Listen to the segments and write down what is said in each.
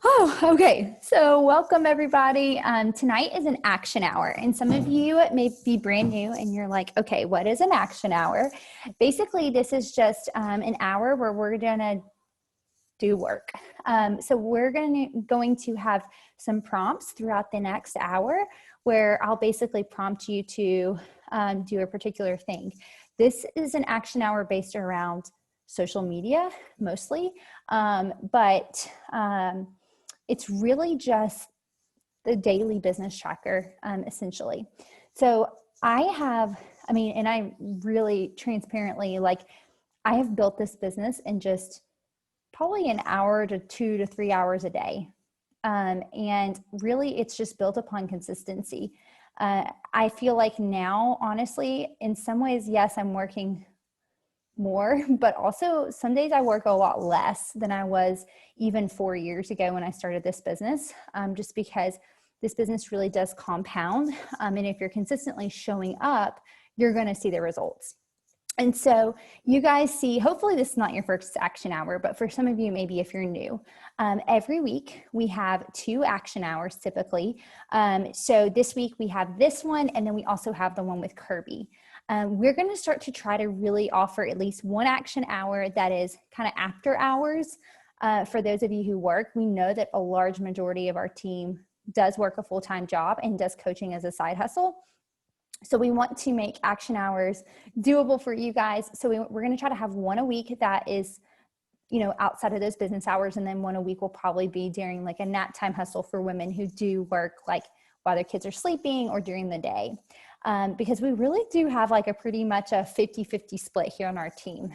Oh, okay. So welcome everybody. Tonight is an action hour, and some of you may be brand new and you're like, okay, what is an action hour? Basically, this is just an hour where we're gonna do work. So we're going to have some prompts throughout the next hour where I'll basically prompt you to do a particular thing. This is an action hour based around social media mostly, but it's really just the daily business tracker, essentially. So and I really transparently, like, I have built this business in just probably an hour to 2 to 3 hours a day. And really, it's just built upon consistency. I feel like now, honestly, in some ways, yes, I'm working more, but also some days I work a lot less than I was even 4 years ago when I started this business, just because this business really does compound. And if you're consistently showing up, you're going to see the results. And so you guys see, hopefully this is not your first action hour, but for some of you, maybe if you're new, every week we have 2 action hours typically. So this week we have this one, and then we also have the one with Kirby. We're going to start to try to really offer at least one action hour that is kind of after hours. For those of you who work, we know that a large majority of our team does work a full-time job and does coaching as a side hustle. So we want to make action hours doable for you guys. So we're going to try to have one a week that is, outside of those business hours. And then one a week will probably be during like a nap time hustle for women who do work like while their kids are sleeping or during the day. Because we really do have like a pretty much a 50-50 split here on our team.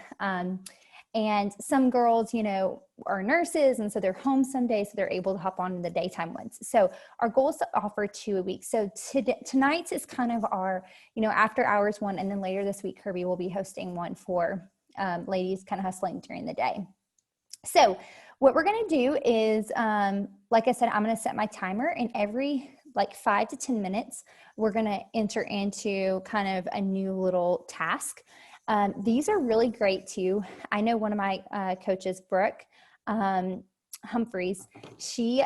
And some girls, are nurses, and so they're home some days, so they're able to hop on in the daytime ones. So our goal is to offer 2 a week. So tonight is kind of our, after hours one, and then later this week, Kirby will be hosting one for ladies kind of hustling during the day. So what we're going to do is, like I said, I'm going to set my timer, and every like 5 to 10 minutes, we're going to enter into kind of a new little task. These are really great too. I know one of my coaches, Brooke Humphreys, she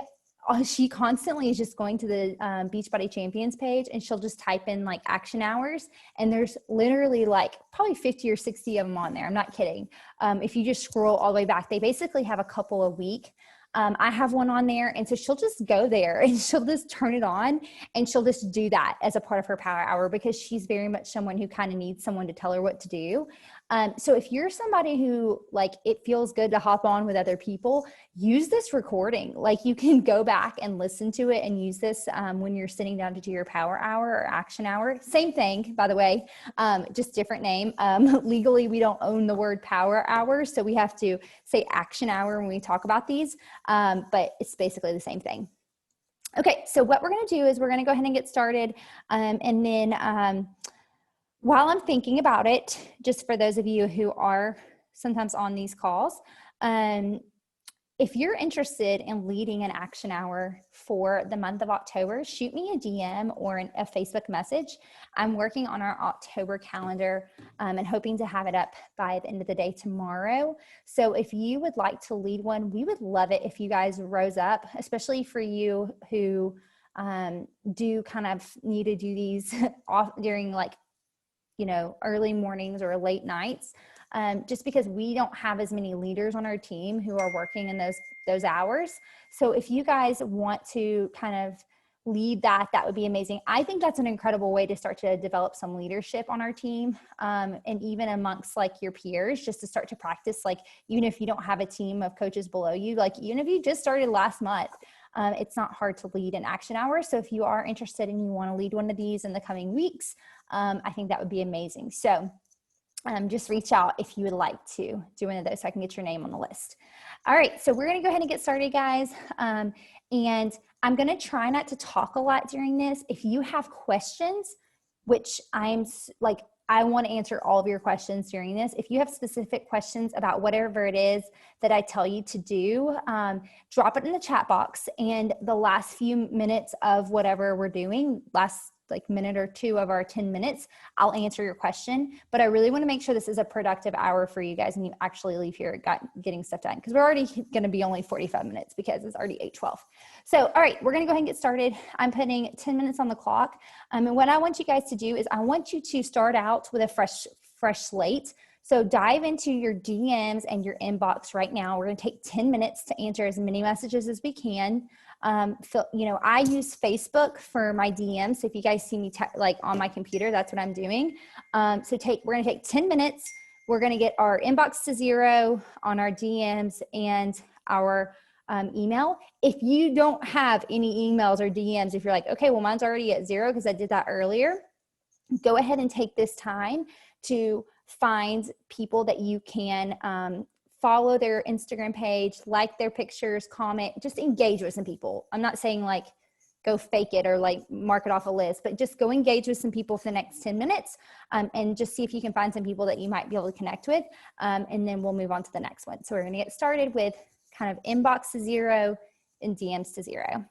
constantly is just going to the Beachbody Champions page, and she'll just type in like action hours, and there's literally like probably 50 or 60 of them on there. I'm not kidding. If you just scroll all the way back, they basically have a couple a week. I have one on there, and so she'll just go there and she'll just turn it on, and she'll just do that as a part of her power hour, because she's very much someone who kind of needs someone to tell her what to do. So if you're somebody who like it feels good to hop on with other people, use this recording. Like, you can go back and listen to it and use this when you're sitting down to do your power hour or action hour. Same thing, by the way, just different name. Legally, we don't own the word power hour, so we have to say action hour when we talk about these, but it's basically the same thing. Okay, so what we're going to do is we're going to go ahead and get started, and then while I'm thinking about it, just for those of you who are sometimes on these calls, if you're interested in leading an action hour for the month of October, shoot me a DM or a Facebook message. I'm working on our October calendar and hoping to have it up by the end of the day tomorrow. So if you would like to lead one, we would love it if you guys rose up, especially for you who do kind of need to do these off during like, early mornings or late nights, just because we don't have as many leaders on our team who are working in those hours. So if you guys want to kind of lead that would be amazing. I think that's an incredible way to start to develop some leadership on our team, and even amongst like your peers, just to start to practice, like even if you don't have a team of coaches below you, like even if you just started last month, it's not hard to lead an action hour. So if you are interested and you want to lead one of these in the coming weeks, I think that would be amazing. So just reach out if you would like to do one of those so I can get your name on the list. All right, so we're going to go ahead and get started, guys. And I'm going to try not to talk a lot during this. If you have questions, which I want to answer all of your questions during this. If you have specific questions about whatever it is that I tell you to do, drop it in the chat box. And the last few minutes of whatever we're doing, last like minute or two of our 10 minutes, I'll answer your question. But I really want to make sure this is a productive hour for you guys and you actually leave here getting stuff done, because we're already going to be only 45 minutes because it's already 8:12. So, all right, we're going to go ahead and get started. I'm putting 10 minutes on the clock. And what I want you guys to do is I want you to start out with a fresh slate. So dive into your DMs and your inbox right now. We're going to take 10 minutes to answer as many messages as we can. I use Facebook for my DMs. So if you guys see me like on my computer, that's what I'm doing. We're going to take 10 minutes. We're going to get our inbox to 0 on our DMs and our email. If you don't have any emails or DMs, if you're like, okay, well, mine's already at 0 because I did that earlier, go ahead and take this time to find people that you can follow their Instagram page, like their pictures, comment, just engage with some people. I'm not saying like go fake it or like mark it off a list, but just go engage with some people for the next 10 minutes and just see if you can find some people that you might be able to connect with. And then we'll move on to the next one. So we're going to get started with kind of inbox to 0 and DMs to 0.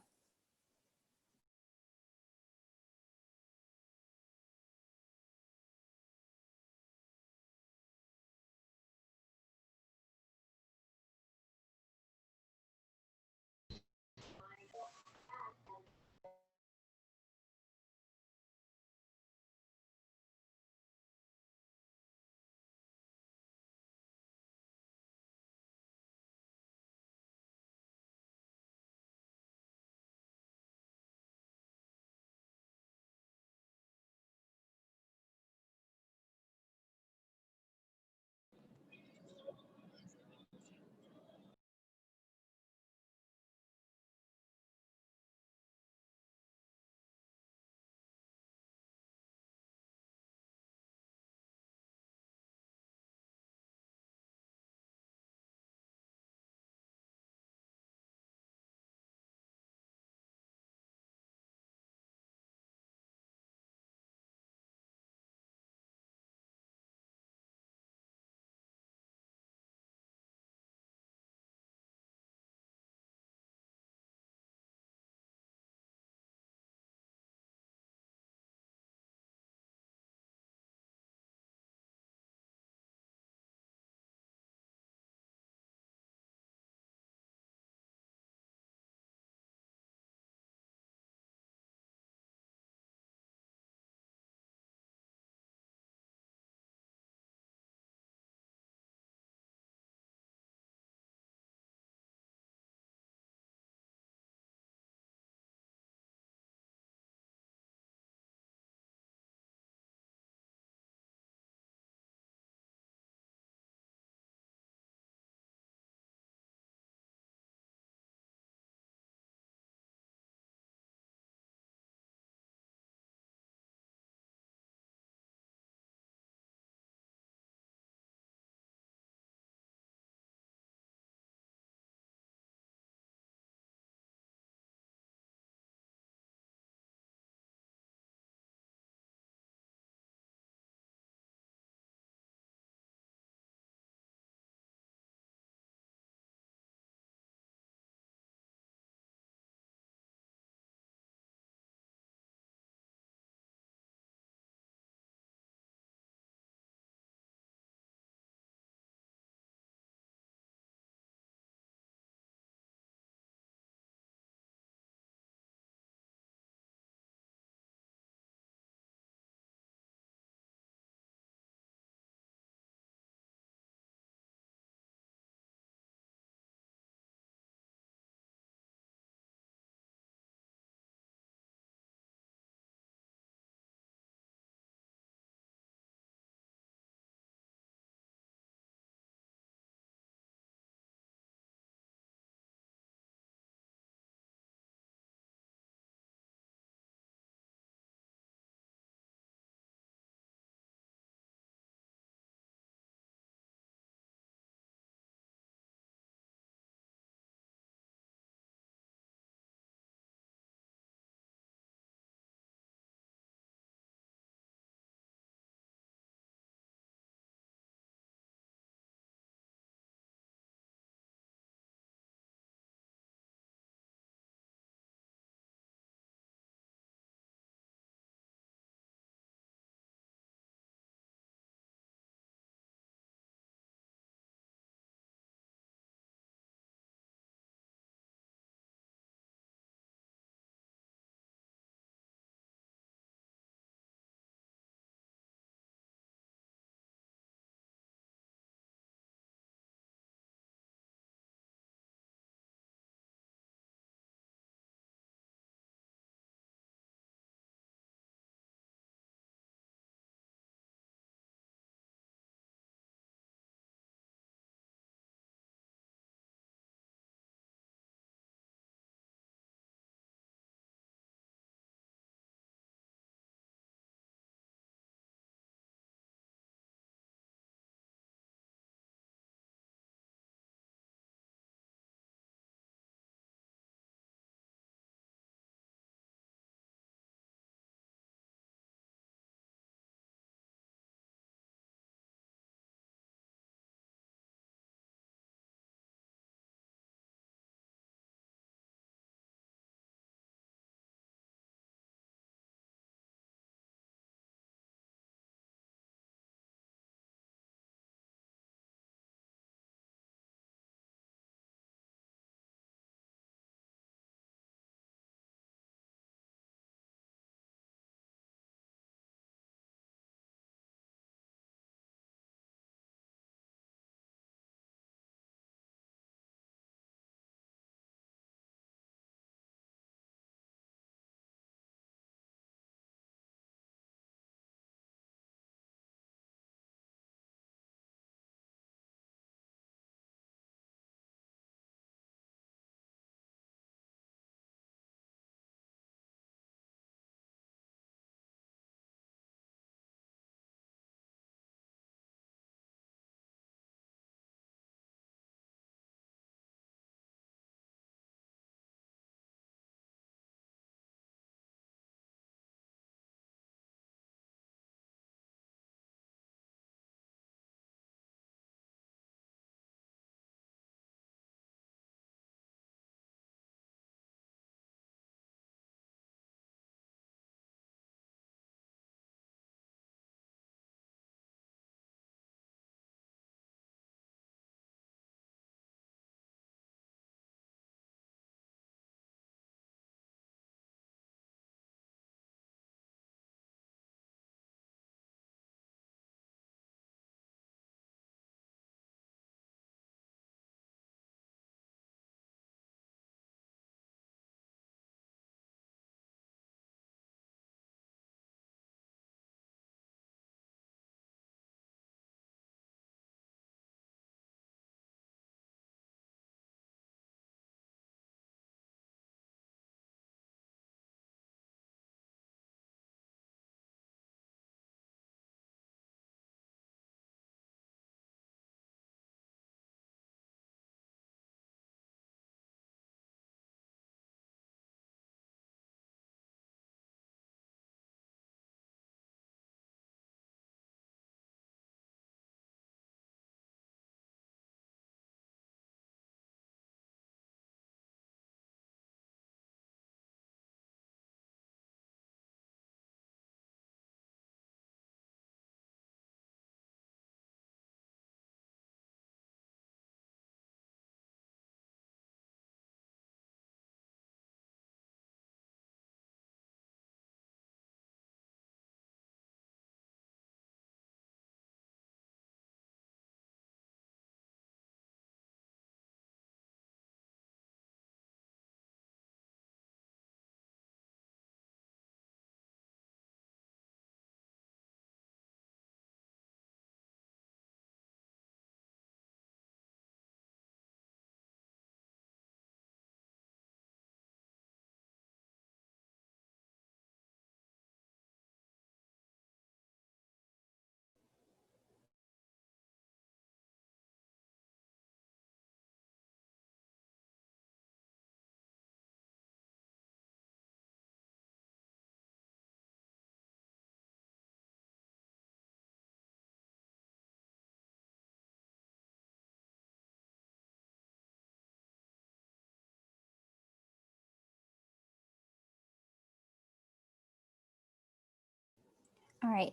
All right.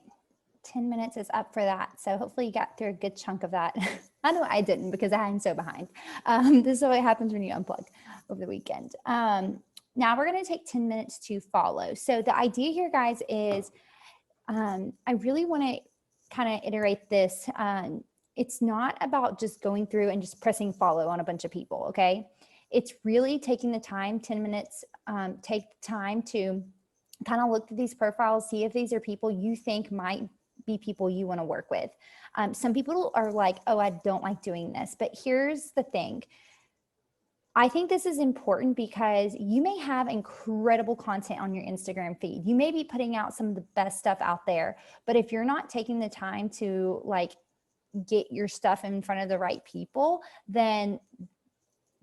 10 minutes is up for that. So hopefully you got through a good chunk of that. I know I didn't because I'm so behind. This is what happens when you unplug over the weekend. Now we're going to take 10 minutes to follow. So the idea here, guys, is I really want to kind of iterate this. It's not about just going through and just pressing follow on a bunch of people, okay? It's really taking the time, 10 minutes, take time to kind of look at these profiles, see if these are people you think might be people you want to work with. Some people are like, oh, I don't like doing this. But here's the thing. I think this is important because you may have incredible content on your Instagram feed. You may be putting out some of the best stuff out there, but if you're not taking the time to like get your stuff in front of the right people, then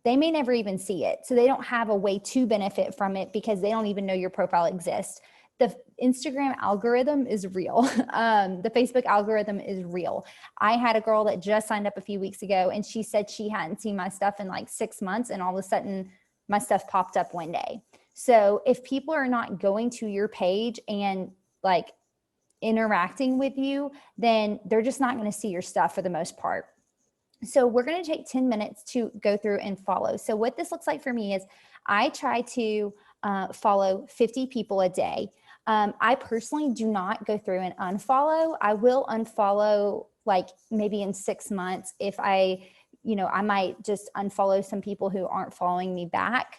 they may never even see it. So they don't have a way to benefit from it because they don't even know your profile exists. The Instagram algorithm is real. The Facebook algorithm is real. I had a girl that just signed up a few weeks ago and she said she hadn't seen my stuff in like 6 months and all of a sudden my stuff popped up one day. So if people are not going to your page and like interacting with you, then they're just not going to see your stuff for the most part. So we're going to take 10 minutes to go through and follow. So what this looks like for me is I try to follow 50 people a day. I personally do not go through and unfollow. I will unfollow like maybe in 6 months if I might just unfollow some people who aren't following me back.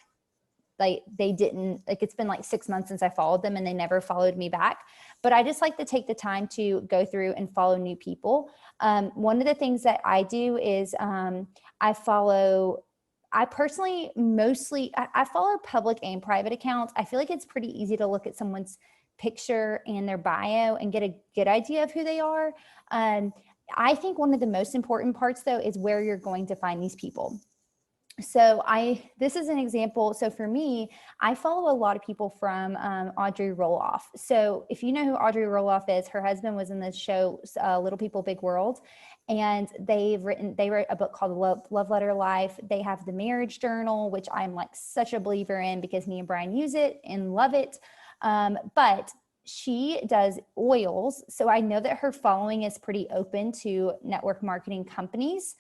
Like it's been like 6 months since I followed them and they never followed me back. But I just like to take the time to go through and follow new people. One of the things that I do is I follow public and private accounts. I feel like it's pretty easy to look at someone's picture and their bio and get a good idea of who they are. I think one of the most important parts though is where you're going to find these people. So this is an example. So for me, I follow a lot of people from Audrey Roloff. So if you know who Audrey Roloff is, her husband was in the show Little People, Big World. And they wrote a book called Love Letter Life. They have the Marriage Journal, which I'm like such a believer in because me and Brian use it and love it. But she does oils. So I know that her following is pretty open to network marketing companies.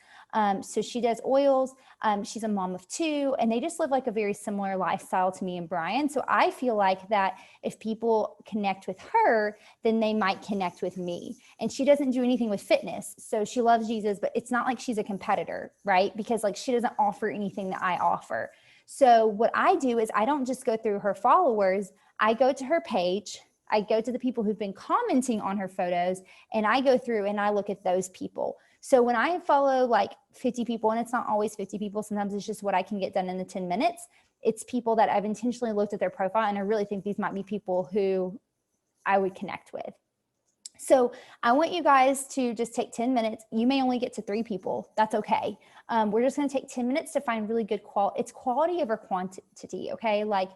So she does oils. She's a mom of 2 and they just live like a very similar lifestyle to me and Brian. So I feel like that if people connect with her, then they might connect with me. And she doesn't do anything with fitness. So she loves Jesus, but it's not like she's a competitor, right? Because like she doesn't offer anything that I offer. So what I do is I don't just go through her followers. I go to her page. I go to the people who've been commenting on her photos and I go through and I look at those people. So when I follow like 50 people, and it's not always 50 people, sometimes it's just what I can get done in the 10 minutes. It's people that I've intentionally looked at their profile and I really think these might be people who I would connect with. So I want you guys to just take 10 minutes. You may only get to 3 people. That's okay. We're just going to take 10 minutes to find really good quality. It's quality over quantity. Okay. Like,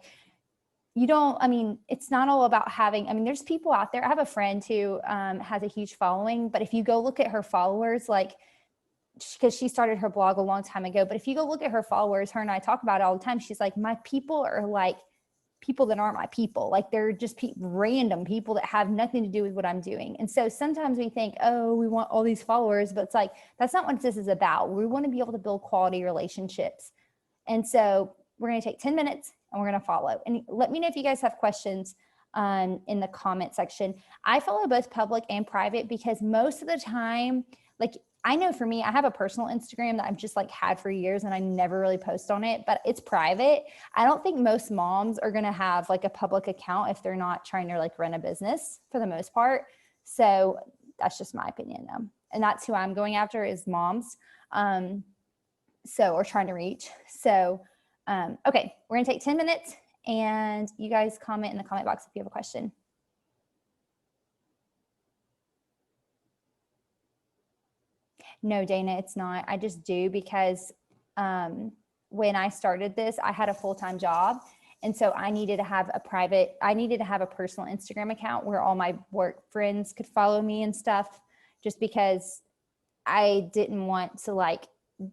it's not all about there's people out there. I have a friend who has a huge following, but if you go look at her followers, like, because she started her blog a long time ago, but if you go look at her followers, her and I talk about it all the time. She's like, my people are like people that aren't my people. Like they're just random people that have nothing to do with what I'm doing. And so sometimes we think, oh, we want all these followers, but it's like, that's not what this is about. We want to be able to build quality relationships. And so we're going to take 10 minutes and we're going to follow. And let me know if you guys have questions in the comment section. I follow both public and private because most of the time, like I know for me, I have a personal Instagram that I've just like had for years and I never really post on it, but it's private. I don't think most moms are going to have like a public account if they're not trying to like run a business for the most part. So that's just my opinion though. And that's who I'm going after is moms. Or trying to reach. So okay, we're going to take 10 minutes and you guys comment in the comment box if you have a question. No, Dana, it's not. I just do because when I started this, I had a full-time job. And so I needed to have a personal Instagram account where all my work friends could follow me and stuff, just because I didn't want to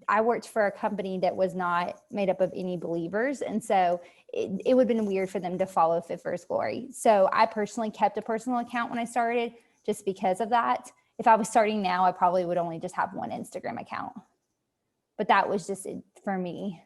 I worked for a company that was not made up of any believers. And so it would have been weird for them to follow Fit First Glory. So I personally kept a personal account when I started just because of that. If I was starting now, I probably would only just have one Instagram account. But that was just it for me.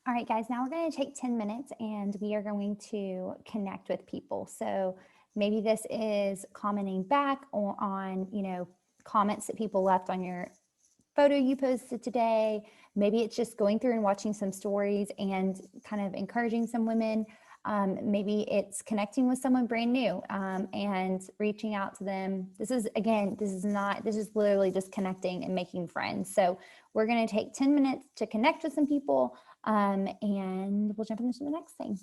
All right, guys, now we're going to take 10 minutes and we are going to connect with people. So maybe this is commenting back on, comments that people left on your photo you posted today. Maybe it's just going through and watching some stories and kind of encouraging some women. Maybe it's connecting with someone brand new and reaching out to them. This is literally just connecting and making friends. So we're going to take 10 minutes to connect with some people and we'll jump into the next thing.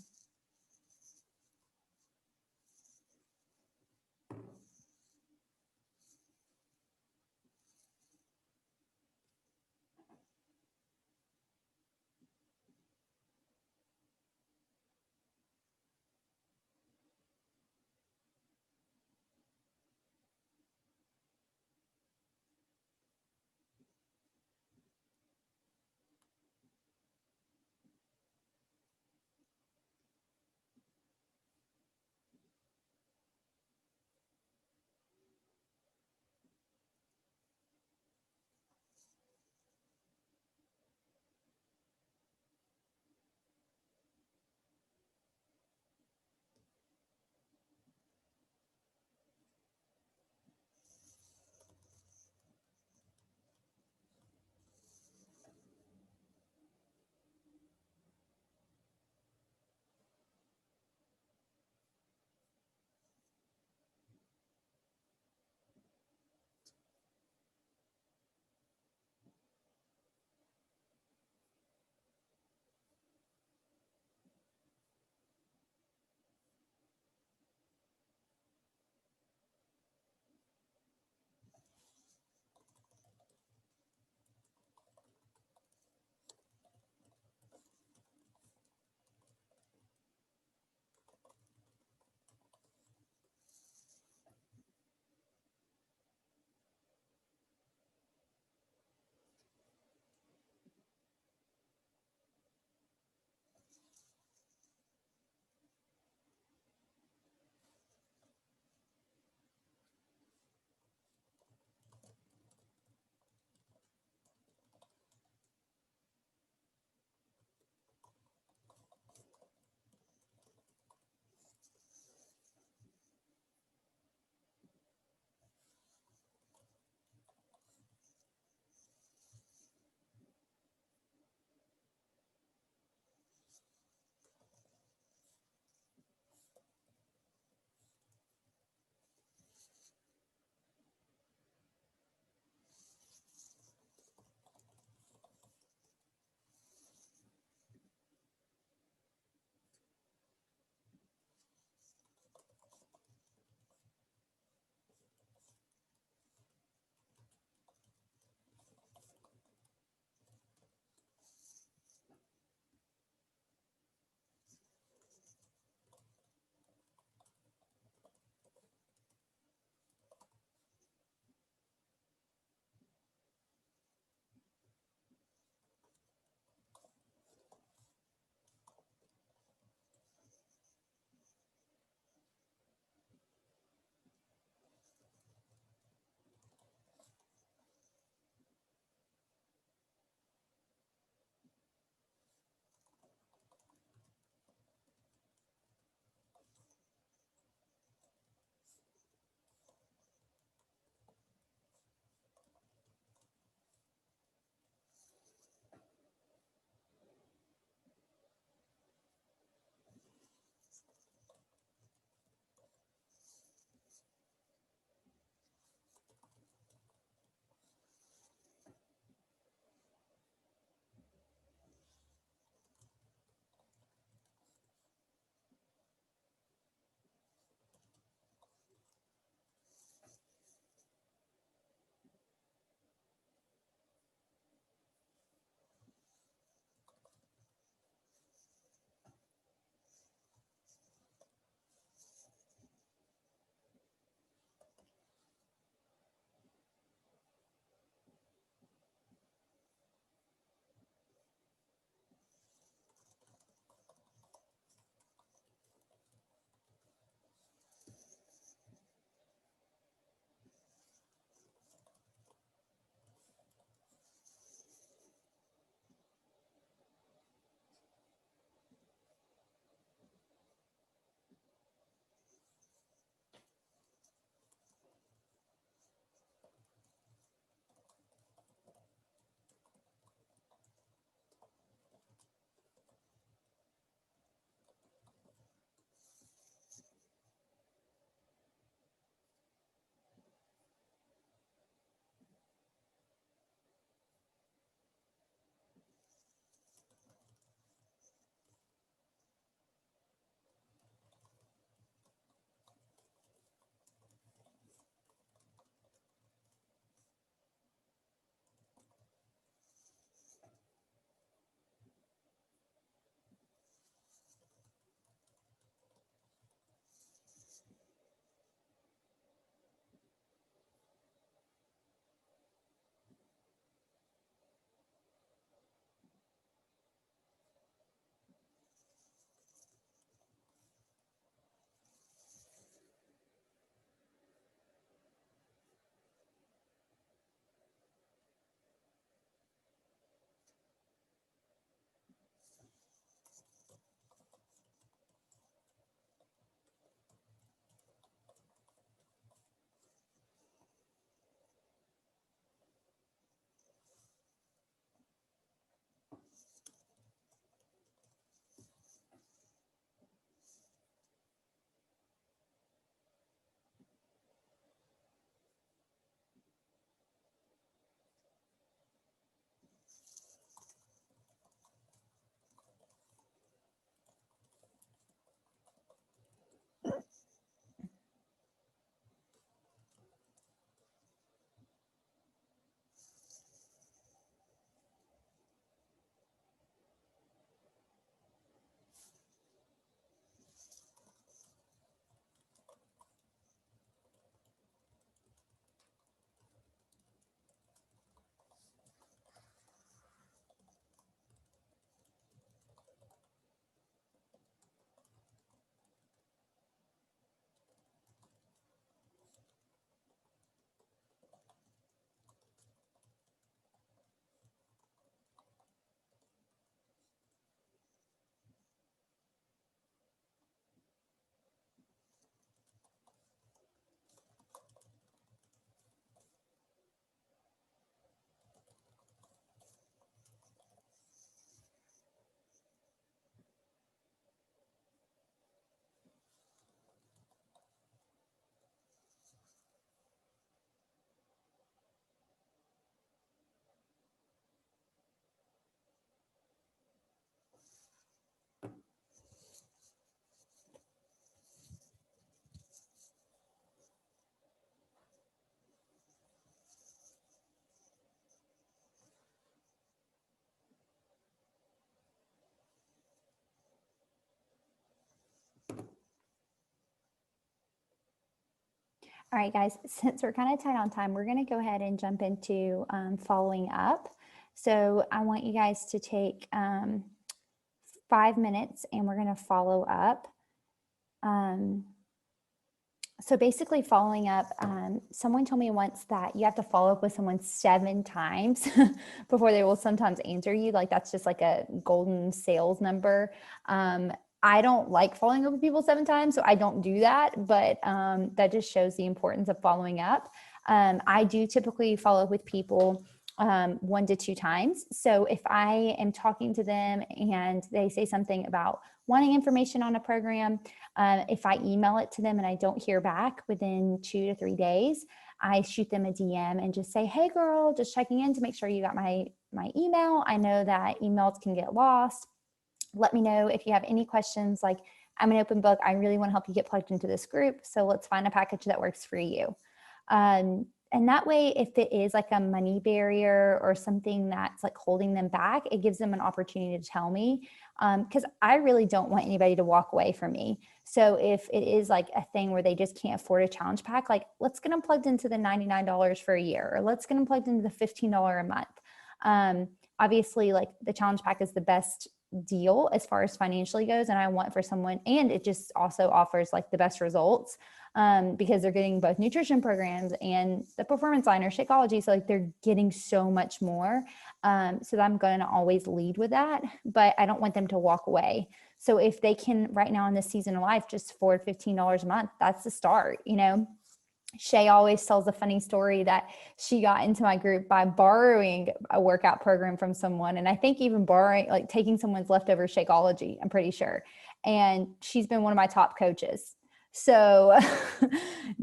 All right, guys, since we're kind of tight on time, we're going to go ahead and jump into following up. So I want you guys to take 5 minutes and we're going to follow up. So basically following up, someone told me once that you have to follow up with someone 7 times before they will sometimes answer you. Like that's just like a golden sales number. I don't like following up with people 7 times, so I don't do that, but that just shows the importance of following up. I do typically follow up with people 1 to 2 times. So if I am talking to them and they say something about wanting information on a program, if I email it to them and I don't hear back within 2 to 3 days, I shoot them a DM and just say, hey girl, just checking in to make sure you got my email. I know that emails can get lost. Let me know if you have any questions. Like, I'm an open book. I really want to help you get plugged into this group. So let's find a package that works for you. And that way, if it is like a money barrier or something that's like holding them back, it gives them an opportunity to tell me, because I really don't want anybody to walk away from me. So if it is like a thing where they just can't afford a challenge pack, like let's get them plugged into the $99 for a year, or let's get them plugged into the $15 a month. Obviously, like the challenge pack is the best deal as far as financially goes, and I want for someone, and it just also offers like the best results, because they're getting both nutrition programs and the performance line or Shakeology. So like they're getting so much more. So I'm going to always lead with that, but I don't want them to walk away. So if they can right now in this season of life, just afford $15 a month, that's the start, you know. Shay always tells a funny story that she got into my group by borrowing a workout program from someone. And I think even borrowing, like taking someone's leftover Shakeology, I'm pretty sure. And she's been one of my top coaches. So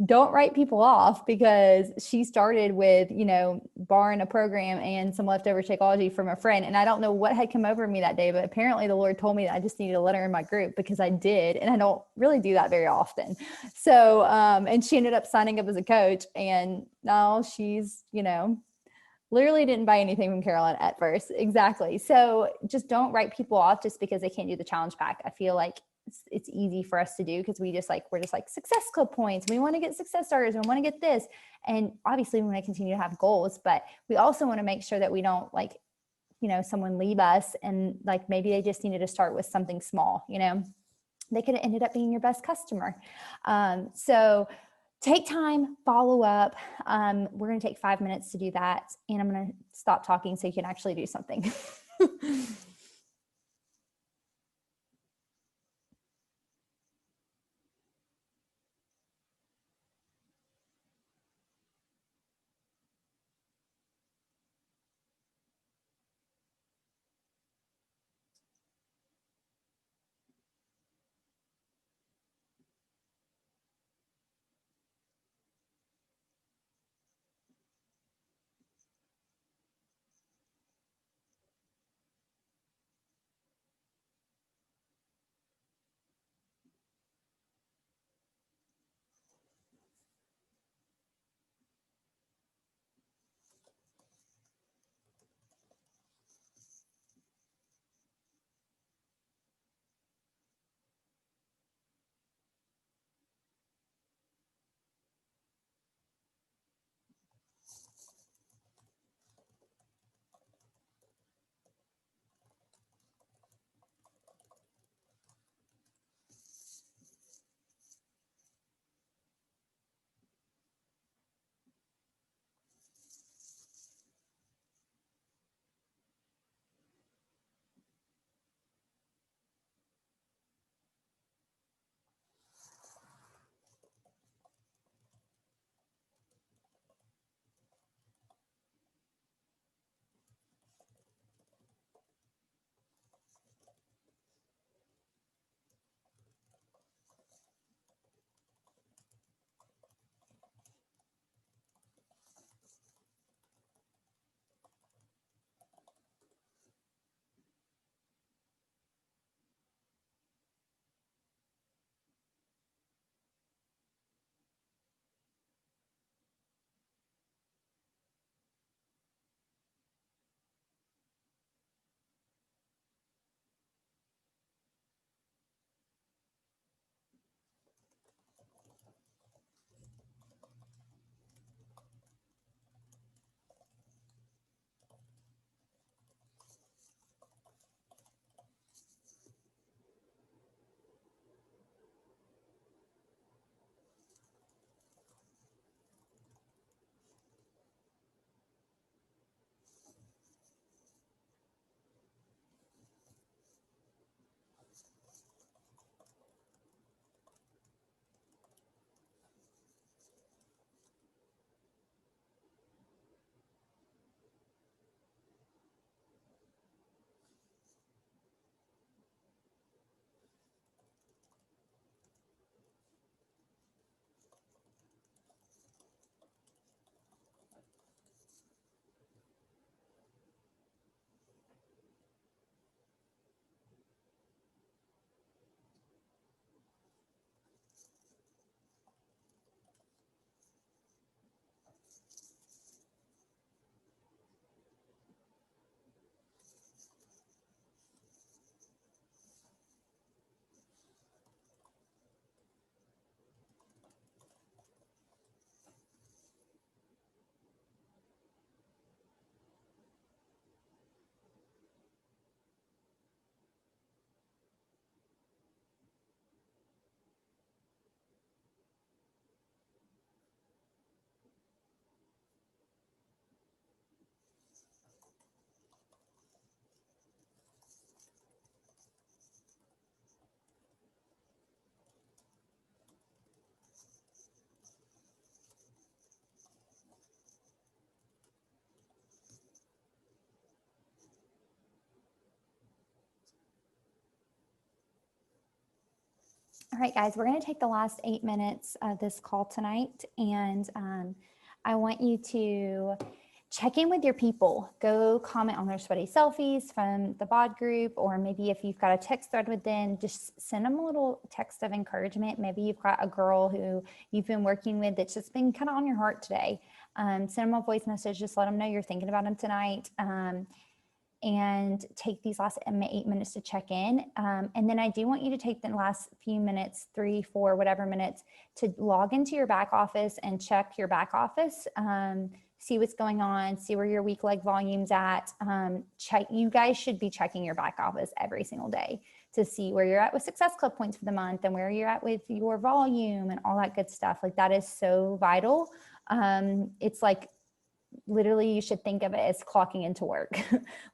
don't write people off, because she started with, you know, borrowing a program and some leftover Shakeology from a friend. And I don't know what had come over me that day, but apparently the Lord told me that I just needed to let her in my group, because I did. And I don't really do that very often. So, and she ended up signing up as a coach, and now she's, you know, literally didn't buy anything from Carolyn at first. Exactly. So just don't write people off just because they can't do the challenge pack. I feel like it's easy for us to do, because we're just like success club points. We want to get success starters. We want to get this. And obviously we want to continue to have goals, but we also want to make sure that we don't like, you know, someone leave us and like, maybe they just needed to start with something small, you know, they could have ended up being your best customer. So take time, follow up. We're going to take 5 minutes to do that. And I'm going to stop talking so you can actually do something. All right, guys, we're going to take the last 8 minutes of this call tonight, and I want you to check in with your people. Go comment on their sweaty selfies from the bod group, or maybe if you've got a text thread with them, just send them a little text of encouragement. Maybe you've got a girl who you've been working with that's just been kind of on your heart today. Send them a voice message, just let them know you're thinking about them tonight. And take these last 8 minutes to check in. And then I do want you to take the last few minutes, 3, 4, whatever minutes, to log into your back office and check your back office. See what's going on, see where your week leg volume's at. You guys should be checking your back office every single day to see where you're at with Success Club points for the month and where you're at with your volume and all that good stuff. Like, that is so vital. It's like, literally, you should think of it as clocking into work.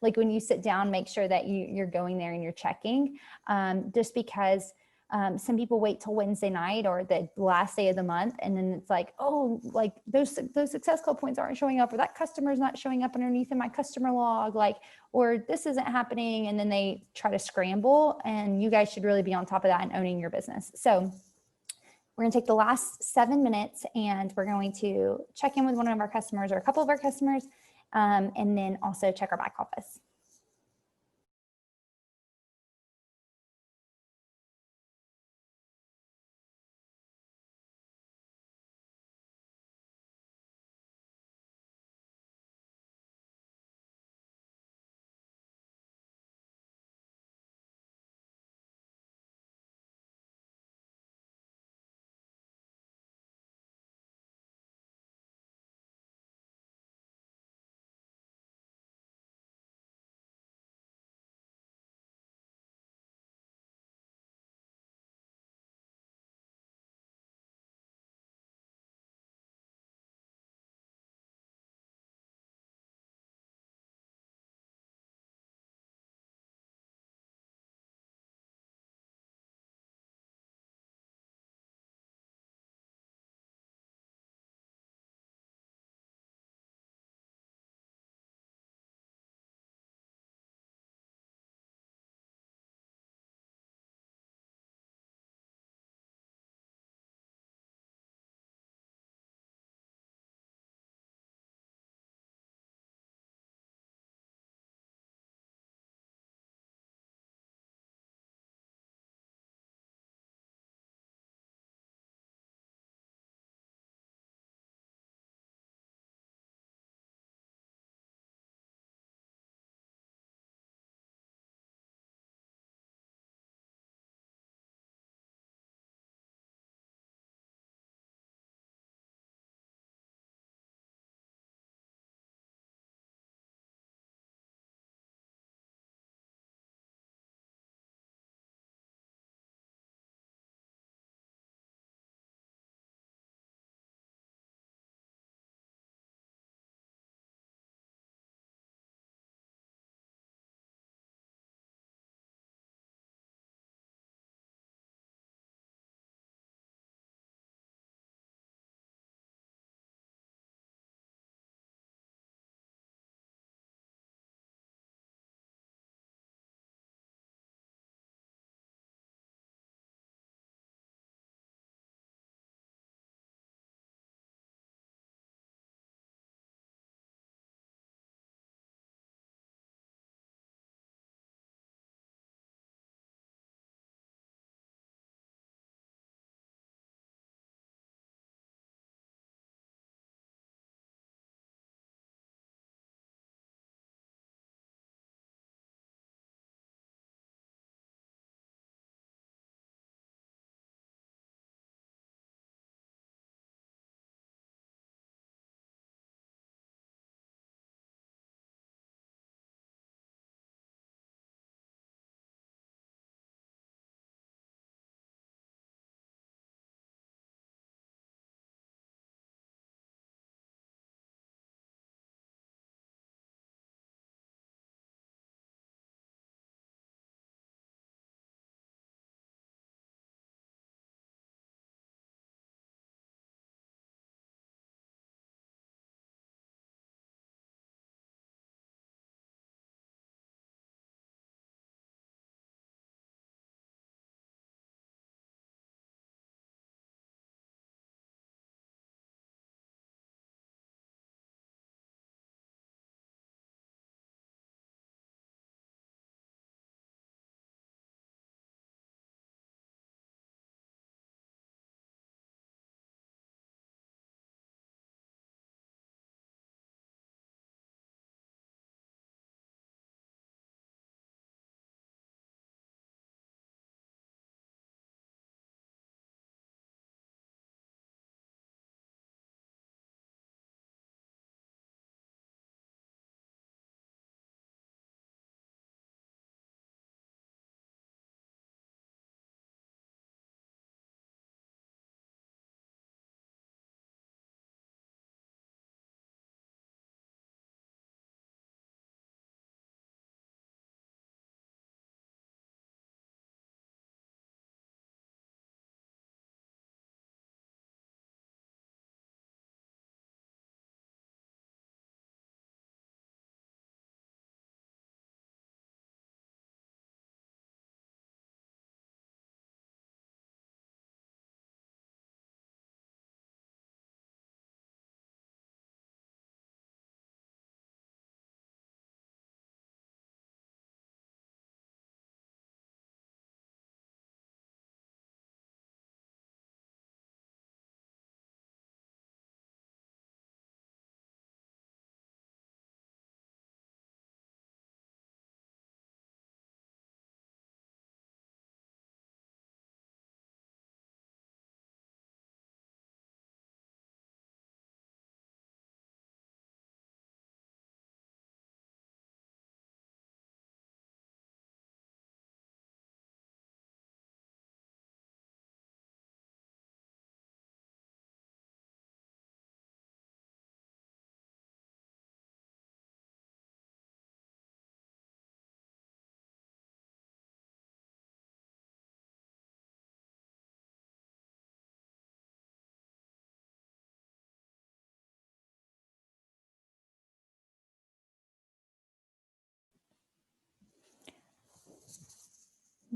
Like, when you sit down, make sure that you're going there and you're checking, just because some people wait till Wednesday night or the last day of the month, and then it's like, oh, like those Success Club points aren't showing up, or that customer's not showing up underneath in my customer log, like, or this isn't happening, and then they try to scramble. And you guys should really be on top of that and owning your business. So we're going to take the last 7 minutes and we're going to check in with one of our customers or a couple of our customers, and then also check our back office.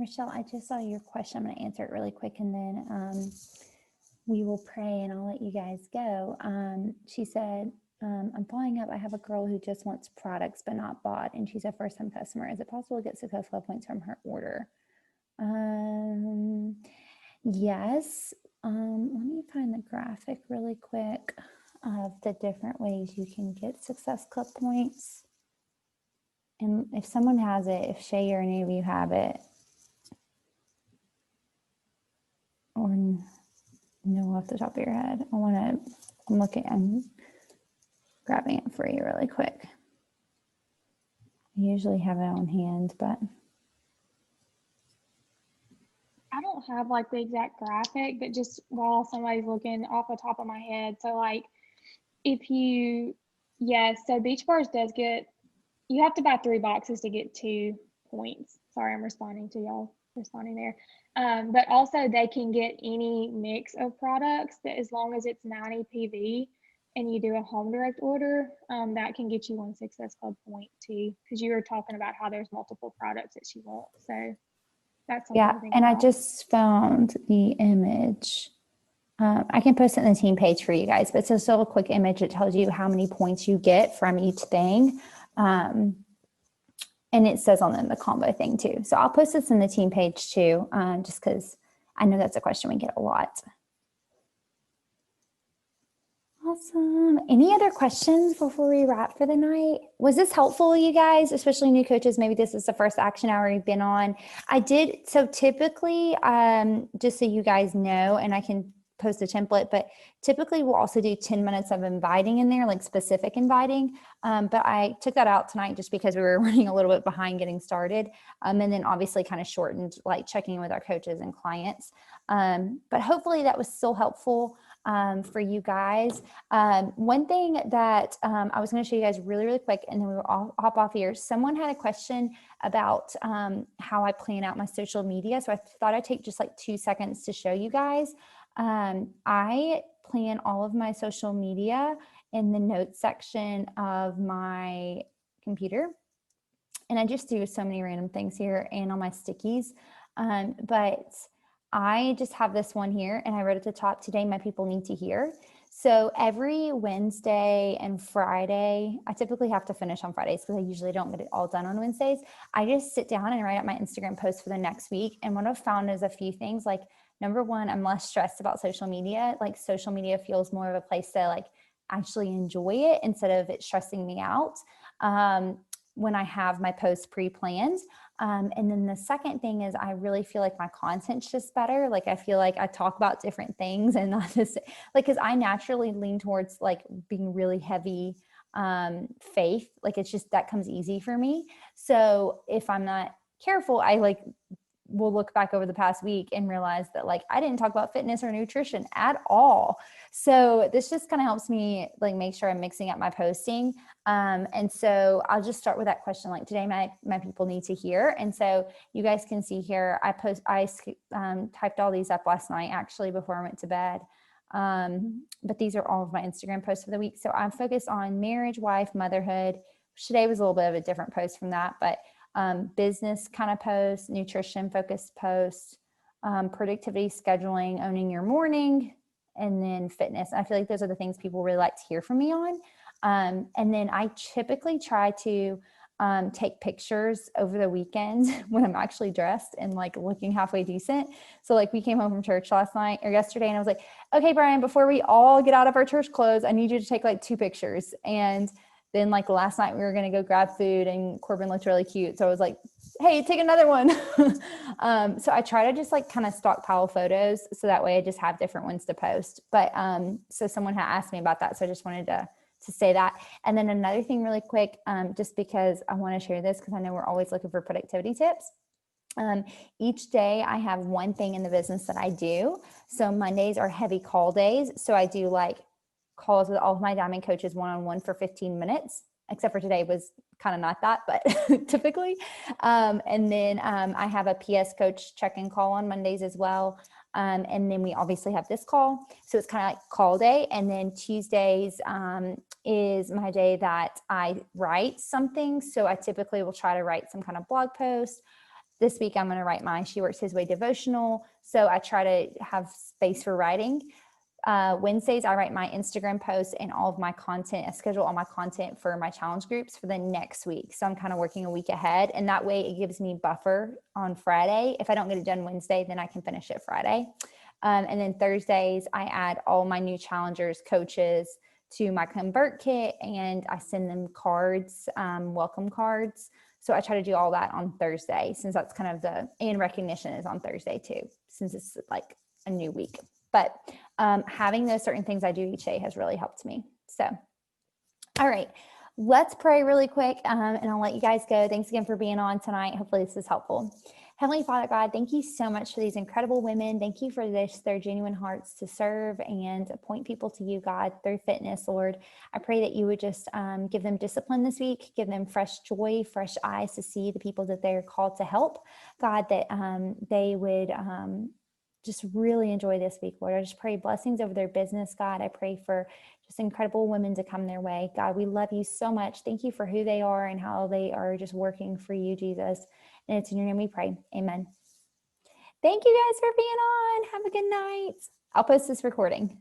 Rochelle, I just saw your question. I'm going to answer it really quick, and then we will pray and I'll let you guys go. She said, I'm following up. I have a girl who just wants products but not bought, and she's a first-time customer. Is it possible to get Success Club points from her order? Yes. Let me find the graphic really quick of the different ways you can get Success Club points. And if someone has it, if Shay or any of you have it, or know off the top of your head, I'm grabbing it for you really quick. I usually have it on hand, but I don't have like the exact graphic, but just while somebody's looking off the top of my head. So like so Beach Bars does get, you have to buy 3 boxes to get 2 points. Sorry, I'm responding to y'all responding there. But also they can get any mix of products that as long as it's 90 PV and you do a home direct order, that can get you 1 Success Club point too, because you were talking about how there's multiple products that she wants. So that's something to think and about. I just found the image. I can post it in the team page for you guys, but it's just a quick image that tells you how many points you get from each thing. And it says on the combo thing too. So I'll post this in the team page too, just because I know that's a question we get a lot. Awesome. Any other questions before we wrap for the night? Was this helpful, you guys, especially new coaches? Maybe this is the first action hour you've been on. So typically, just so you guys know, and I can post a template, but typically we'll also do 10 minutes of inviting in there, like specific inviting. But I took that out tonight just because we were running a little bit behind getting started. And then obviously kind of shortened, like checking in with our coaches and clients. But hopefully that was still helpful for you guys. One thing that I was going to show you guys really, really quick, and then we will all hop off here. Someone had a question about how I plan out my social media. So I thought I'd take just like 2 seconds to show you guys. I plan all of my social media in the notes section of my computer. And I just do so many random things here and on my stickies. But I just have this one here, and I wrote at the top, today my people need to hear. So every Wednesday and Friday, I typically have to finish on Fridays because I usually don't get it all done on Wednesdays. I just sit down and write out my Instagram post for the next week. And what I've found is a few things, like number one, I'm less stressed about social media. Like social media feels more of a place to like actually enjoy it instead of it stressing me out. When I have my posts pre-planned. And then the second thing is I really feel like my content's just better. Like I feel like I talk about different things and not just like, cause I naturally lean towards like being really heavy faith. Like it's just, that comes easy for me. So if I'm not careful, I like will look back over the past week and realize that like I didn't talk about fitness or nutrition at all. So this just kind of helps me like make sure I'm mixing up my posting. And so I'll just start with that question, like today my people need to hear. And so you guys can see here, I typed all these up last night actually before I went to bed. But these are all of my Instagram posts for the week. So I'm focused on marriage, wife, motherhood. Today was a little bit of a different post from that, but business kind of posts, nutrition focused posts, productivity, scheduling, owning your morning, and then fitness. I feel like those are the things people really like to hear from me on. And then I typically try to take pictures over the weekend when I'm actually dressed and like looking halfway decent. So like we came home from church last night or yesterday and I was like, okay, Brian, before we all get out of our church clothes, I need you to take like 2 pictures. And then like last night we were going to go grab food and Corbin looked really cute. So I was like, hey, take another one. So I try to just like kind of stockpile photos. So that way I just have different ones to post. But so someone had asked me about that. So I just wanted to say that. And then another thing really quick, just because I want to share this because I know we're always looking for productivity tips. Each day I have one thing in the business that I do. So Mondays are heavy call days. So I do like calls with all of my diamond coaches one-on-one for 15 minutes, except for today was kind of not that, but typically. And then I have a PS coach check-in call on Mondays as well. And then we obviously have this call. So it's kind of like call day. And then Tuesdays is my day that I write something. So I typically will try to write some kind of blog post. this week I'm going to write my She Works His Way devotional. So I try to have space for writing. Wednesdays, I write my Instagram posts and all of my content. I schedule all my content for my challenge groups for the next week. So I'm kind of working a week ahead. And that way it gives me buffer on Friday. If I don't get it done Wednesday, then I can finish it Friday. And then Thursdays, I add all my new challengers, coaches to my Convert kit, and I send them cards, welcome cards. So I try to do all that on Thursday, since that's kind of and recognition is on Thursday too, since it's like a new week. But having those certain things I do each day has really helped me. So, all right, let's pray really quick, and I'll let you guys go. Thanks again for being on tonight. Hopefully this is helpful. Heavenly Father God, thank you so much for these incredible women. Thank you for their genuine hearts to serve and point people to you, God, through fitness, Lord. I pray that you would just give them discipline this week, give them fresh joy, fresh eyes to see the people that they're called to help. God, that they would just really enjoy this week, Lord. I just pray blessings over their business, God. I pray for just incredible women to come their way. God, we love you so much. Thank you for who they are and how they are just working for you, Jesus. And it's in your name we pray. Amen. Thank you guys for being on. Have a good night. I'll post this recording.